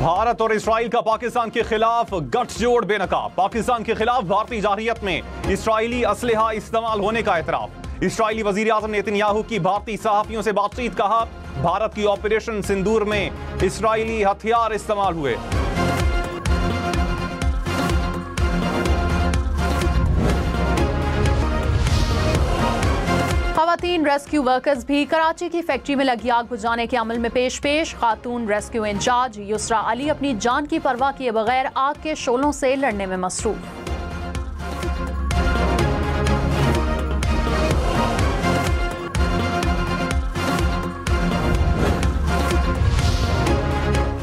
भारत और इसराइल का पाकिस्तान के खिलाफ गठजोड़ बेनकाब। पाकिस्तान के खिलाफ भारतीय जारहियत में इसराइली असलहा इस्तेमाल होने का एतराफ। इसराइली वजीर आजम नेतन्याहू की भारतीय सहाफियों से बातचीत। कहा, भारत की ऑपरेशन सिंदूर में इसराइली हथियार इस्तेमाल हुए। खवातीन रेस्क्यू वर्कर्स भी कराची की फैक्ट्री में लगी आग बुझाने के अमल में पेश। खातून रेस्क्यू इंचार्ज युसरा अली अपनी जान की परवाह किए बगैर आग के शोलों से लड़ने में मसरूफ।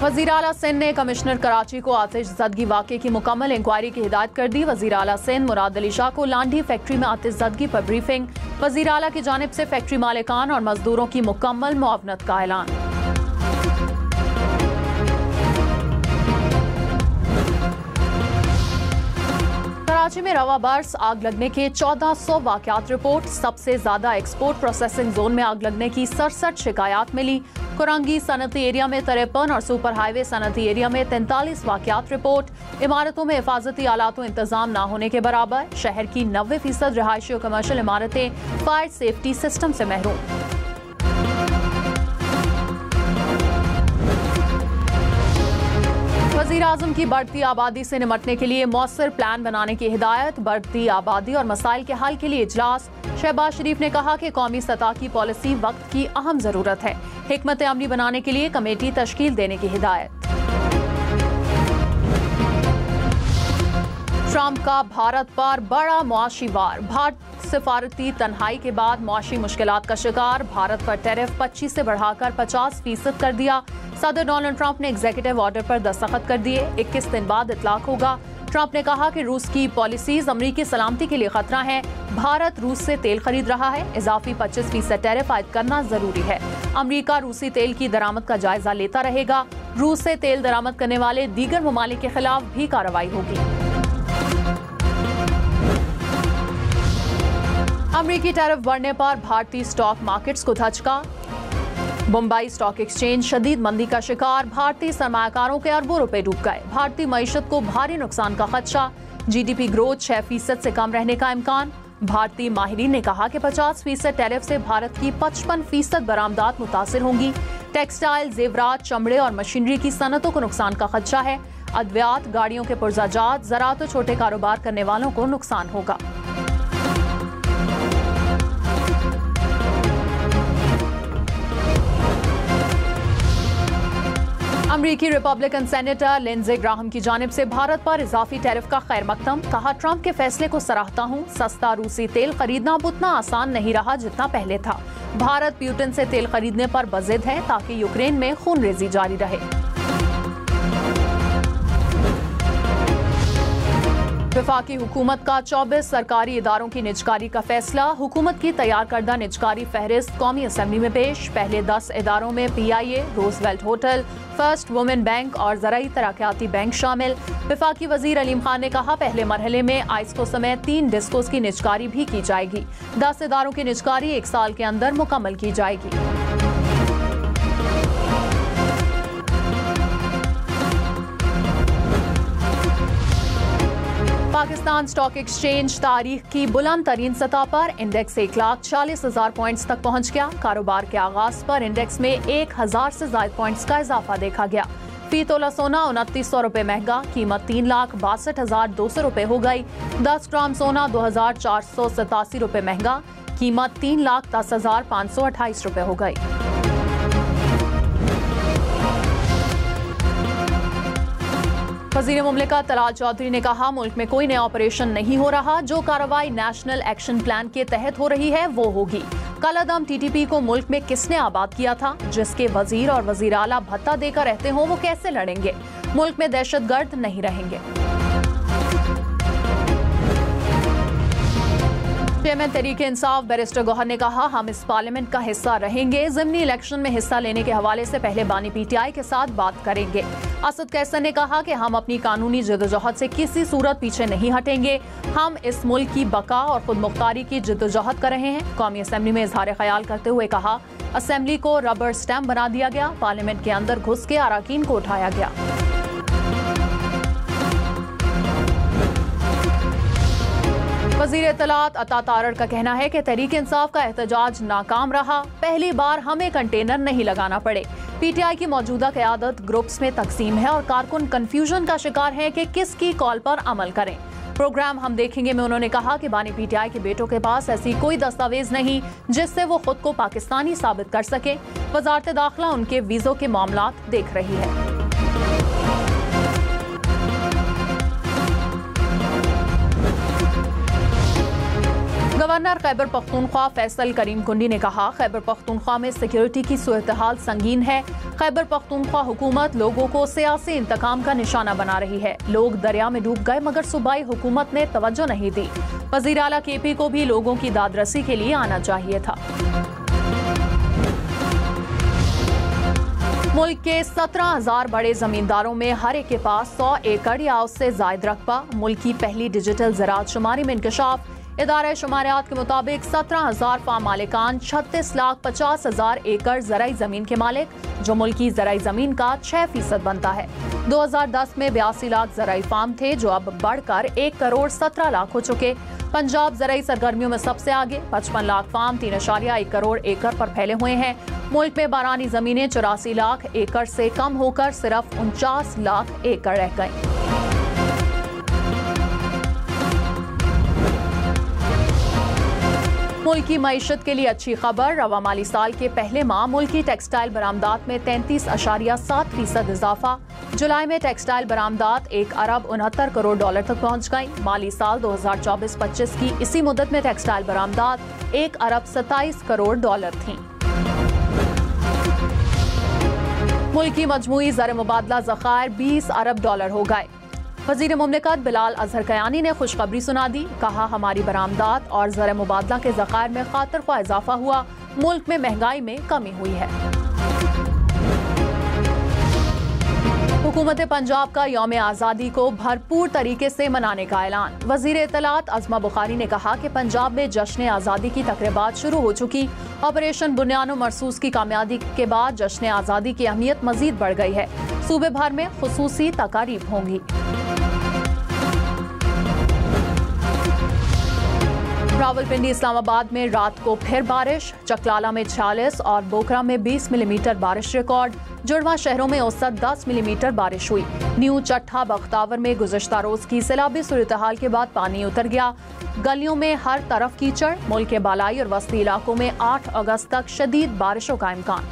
वज़ीर आला सिंध ने कमिश्नर कराची को आतिशज़दगी वाक़े की मुकम्मल इंक्वायरी की हिदायत कर दी। वज़ीर आला सिंध मुराद अली शाह को लांडी फैक्ट्री में आतिशज़दगी पर ब्रीफिंग। वज़ीर आला की जानिब से फैक्ट्री मालिकान और मजदूरों की मुकम्मल मुआवनत का ऐलान। कराची में रवा बर्स आग लगने के 1400 वाक़यात रिपोर्ट। सबसे ज्यादा एक्सपोर्ट प्रोसेसिंग जोन में आग लगने की 67 शिकायत मिली। कुरंगी सनती एरिया में 53 और सुपर हाईवे सनती एरिया में 43 वाक़यात रिपोर्ट। इमारतों में हिफाजती आलात इंतजाम न होने के बराबर। शहर की 90% रिहायशी और कमर्शियल इमारतें फायर सेफ्टी सिस्टम से महरूम। वज़ीर आज़म की बढ़ती आबादी से निपटने के लिए मौसर प्लान बनाने की हिदायत। बढ़ती आबादी और मसाइल के हल के लिए इजलास। शहबाज शरीफ ने कहा कि कौमी सतह की पॉलिसी वक्त की अहम जरूरत है। हिकमत अमली बनाने के लिए कमेटी तश्कील देने की हिदायत। ट्रंप का भारत पर बड़ा मुआशी वार। भारत सिफारती तन्हाई के बाद मुआशी मुश्किलात का शिकार। भारत पर टैरिफ 25 से बढ़ाकर 50% कर दिया। सदर डोनाल्ड ट्रंप ने एग्जीक्यूटिव ऑर्डर पर दस्तखत कर दिए। 21 दिन बाद इतलाक होगा। ट्रंप ने कहा कि रूस की पॉलिसीज अमरीकी सलामती के लिए खतरा है। भारत रूस से तेल खरीद रहा है। इजाफी 25% टैरिफ आयद करना जरूरी है। अमरीका रूसी तेल की दरामद का जायजा लेता रहेगा। रूस से तेल दरामद करने वाले दीगर ममालिक के खिलाफ भी कार्रवाई होगी। अमरीकी टैरिफ बढ़ने पर भारतीय स्टॉक मार्केट्स को धचका। मुंबई स्टॉक एक्सचेंज शदीद मंदी का शिकार। भारतीय सरमायाकारों के अरबों रुपए डूब गए। भारतीय मईशत को भारी नुकसान का खदशा। जीडीपी ग्रोथ 6% से कम रहने का इम्कान। भारतीय माहिरीन ने कहा कि 50% टैरिफ से भारत की 55% बरामदात मुतासिर होंगी। टेक्सटाइल, जेवरात, चमड़े और मशीनरी की सनतों को नुकसान का खदशा है। अद्वियात, गाड़ियों के पुर्जाजात, ज़राअत और छोटे कारोबार करने वालों को नुकसान होगा। अमरीकी रिपब्लिकन सेनेटर लिंडसे ग्राहम की जानिब से भारत पर इजाफी टैरिफ का खैर मकदम। कहा, ट्रंप के फैसले को सराहता हूं। सस्ता रूसी तेल खरीदना अब उतना आसान नहीं रहा जितना पहले था। भारत प्यूटन से तेल खरीदने पर बजिद है ताकि यूक्रेन में खूनरेजी जारी रहे। वफाकी हुकूमत का 24 सरकारी इदारों की निजकारी का फैसला। हुकूमत की तैयार करदा निजकारी फहरिस्त कौमी असम्बली में पेश। पहले 10 इदारों में PIA, Roosevelt hotel, first women bank और ज़राई तरक्याती बैंक शामिल। वफाकी वजीर अलीम खान ने कहा, पहले मरहले में आइस्को समेत 3 डिस्कोस की निजकारी भी की जाएगी। 10 इदारों की निजकारी 1 साल के अंदर मुकम्मल की जाएगी। पाकिस्तान स्टॉक एक्सचेंज तारीख की बुलंद तरीन सतह पर। इंडेक्स 1,40,000 पॉइंट्स तक पहुंच गया। कारोबार के आगाज पर इंडेक्स में 1000 से ज्यादा पॉइंट्स का इजाफा देखा गया। फी तोला सोना 2900 रुपए महंगा। कीमत 3,62,200 रुपए हो गई। 10 ग्राम सोना 2,487 रुपए महंगा। कीमत 3,10,528 रुपए हो गई। वज़ीर मुमलिकत तलाल चौधरी ने कहा, मुल्क में कोई नया ऑपरेशन नहीं हो रहा। जो कार्रवाई नेशनल एक्शन प्लान के तहत हो रही है वो होगी। कलअदम TTP को मुल्क में किसने आबाद किया था? जिसके वजीर और वजीर आला भत्ता देकर रहते हों वो कैसे लड़ेंगे? मुल्क में दहशतगर्द नहीं रहेंगे। चेयरमैन तहरीक इंसाफ बैरिस्टर गौहर ने कहा, हम इस पार्लियामेंट का हिस्सा रहेंगे। ज़िमनी इलेक्शन में हिस्सा लेने के हवाले से पहले बानी PTI के साथ बात करेंगे। असद कैसर ने कहा कि हम अपनी कानूनी जद्दोजहद से किसी सूरत पीछे नहीं हटेंगे। हम इस मुल्क की बका और खुद मुख्तारी की जद्दोजहद कर रहे हैं। कौमी असम्बली में इजहार ख्याल करते हुए कहा, असम्बली को रबर स्टैम्प बना दिया गया। पार्लियामेंट के अंदर घुस के अराकीन को उठाया गया। वज़ीर इत्तलात अता तारड़ का कहना है कि तहरीक इंसाफ का एहतजाज नाकाम रहा। पहली बार हमें कंटेनर नहीं लगाना पड़े। पीटीआई की मौजूदा क़यादत ग्रुप्स में तकसीम है और कारकुन कंफ्यूजन का शिकार है कि किसकी कॉल पर अमल करें। प्रोग्राम हम देखेंगे में उन्होंने कहा कि बानी पीटीआई के बेटों के पास ऐसी कोई दस्तावेज नहीं जिससे वो खुद को पाकिस्तानी साबित कर सके। वजारत दाखिला उनके वीज़ों के मामलात देख रही है। गवर्नर खैबर पख्तूनख्वा फैसल करीम कुंडी ने कहा, खैबर पख्तूनख्वा में सिक्योरिटी की सूरत-ए-हाल संगीन है। खैबर पख्तूनख्वा हुकूमत लोगों को सियासी इंतकाम का निशाना बना रही है। लोग दरिया में डूब गए मगर सूबाई हुकूमत ने तवज्जो नहीं दी। वज़ीर आला केपी को भी लोगों की दादरसी के लिए आना चाहिए था। मुल्क के 17,000 बड़े जमींदारों में हर एक के पास 100 एकड़ या उससे जायद रकबा। मुल्क की पहली डिजिटल ज़राअत शुमारी में इंकशाफ। इदारे शुमारियात के मुताबिक 17,000 फार्म मालिकान 36,50,000 एकड़ ज़राई ज़मीन के मालिक, जो मुल्क की ज़राई ज़मीन का 6% बनता है। 2010 में 82 लाख ज़राई फार्म थे जो अब बढ़कर 1 करोड़ 17 लाख हो चुके। पंजाब ज़राई सरगर्मियों में सबसे आगे, 55 लाख फार्म 3.1 करोड़ एकड़ पर फैले हुए हैं। मुल्क में बारानी ज़मीनें 84 लाख एकड़ से कम होकर सिर्फ 49 लाख एकड़ रह गई। मुल्क की मईशत के लिए अच्छी खबर। रवा माली साल के पहले माह मुल्क की टेक्सटाइल बरामदात में 33.7% इजाफा। जुलाई में टेक्सटाइल बरामदात 1 अरब 69 करोड़ डॉलर तक पहुंच गई। माली साल 2024-25 की इसी मुद्दत में टेक्सटाइल बरामदात 1 अरब 27 करोड़ डॉलर थीं। मुल्क की मजमूई ज़र मुबादला ज़खायर 20 अरब डॉलर हो गए। वज़ीर मुमलिकत बिलाल अजहर कयानी ने खुशखबरी सुना दी। कहा, हमारी बरामदात और ज़र मुबादला के ज़खायर में खातिर ख्वाह इजाफा हुआ। मुल्क में महंगाई में कमी हुई है। हुकूमत पंजाब का यौम आज़ादी को भरपूर तरीके से मनाने का ऐलान। वज़ीर इत्तलात अज़मा बुखारी ने कहा कि पंजाब में जश्न आज़ादी की तक़रीबात शुरू हो चुकी। ऑपरेशन बुनियानो मरसूस की कामयाबी के बाद जश्न आज़ादी की अहमियत मज़ीद बढ़ गई है। सूबे भर में खुसूसी तकारीब होंगी। रावलपिंडी इस्लामाबाद में रात को फिर बारिश। चकलाला में 46 और बोकरा में 20 मिलीमीटर बारिश रिकॉर्ड। जुड़वा शहरों में औसत 10 मिलीमीटर बारिश हुई। न्यू चट्ठा बख्तावर में गुज़श्ता रोज की सैलाबी सूरत-ए-हाल के बाद पानी उतर गया। गलियों में हर तरफ कीचड़। मुल्क के बालाई और वस्ती इलाकों में 8 अगस्त तक शदीद बारिशों का इम्कान।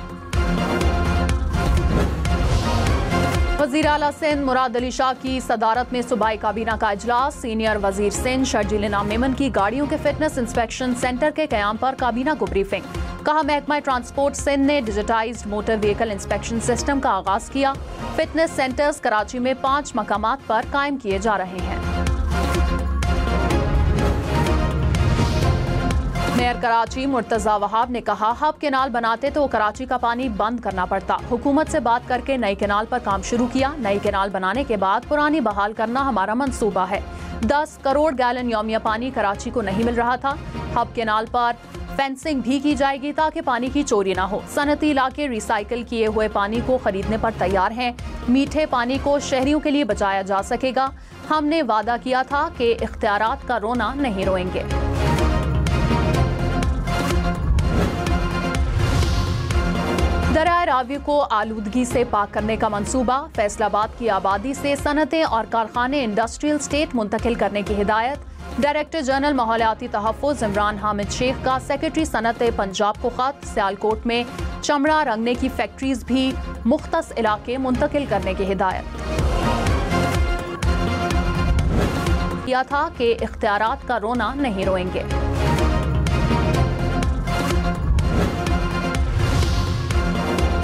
वज़ीर आला सिंध मुराद अली शाह की सदारत में सूबाई काबीना का इजलास। सीनियर वज़ीर सिंध शर्जील इनाम मेमन की गाड़ियों के फिटनेस इंस्पेक्शन सेंटर के क़याम पर काबीना को ब्रीफिंग। कहा, महकमा ट्रांसपोर्ट सिंध ने digitised motor vehicle inspection system का आगाज किया। फिटनेस सेंटर्स कराची में 5 मकामात पर कायम किए जा रहे हैं। मेयर कराची मुर्तजा वहाब ने कहा, हब केनाल बनाते तो कराची का पानी बंद करना पड़ता। हुकूमत से बात करके नई केनाल पर काम शुरू किया। नई केनाल बनाने के बाद पुरानी बहाल करना हमारा मंसूबा है। 10 करोड़ गैलन यौमिया पानी कराची को नहीं मिल रहा था। हब केनाल पर फेंसिंग भी की जाएगी ताकि पानी की चोरी ना हो। सनती इलाके रिसाइकिल किए हुए पानी को खरीदने पर तैयार हैं। मीठे पानी को शहरियों के लिए बचाया जा सकेगा। हमने वादा किया था कि इख्तियारात का रोना नहीं रोएंगे। दरिया रावी को आलूदगी से पाक करने का मंसूबा। फैसलाबाद की आबादी से सनतें और कारखाने इंडस्ट्रियल स्टेट मुंतकिल करने की हिदायत। डायरेक्टर जनरल माहौलियाती तहफ़्फ़ुज़ इमरान हामिद शेख का सेक्रेटरी सनत पंजाब को खत। सियालकोट में चमड़ा रंगने की फैक्ट्रीज भी मुख्तस इलाके मुंतकिल करने की हिदायत किया था कि इख्तियारात का रोना नहीं रोएंगे।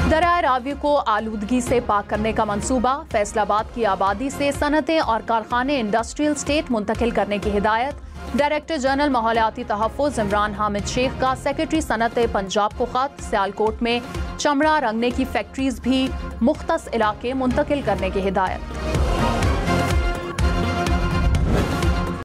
दरिया रावी को आलूदगी से पाक करने का मंसूबा। फैसलाबाद की आबादी से सनतें और कारखाने इंडस्ट्रियल स्टेट मुंतकिल करने की हिदायत। डायरेक्टर जनरल माहौलियाती तहफ़्फ़ुज़ इमरान हामिद शेख का सेक्रेटरी सनत पंजाब को खत। सियालकोट में चमड़ा रंगने की फैक्ट्रीज भी मुख्तस इलाके मुंतकिल करने की हिदायत।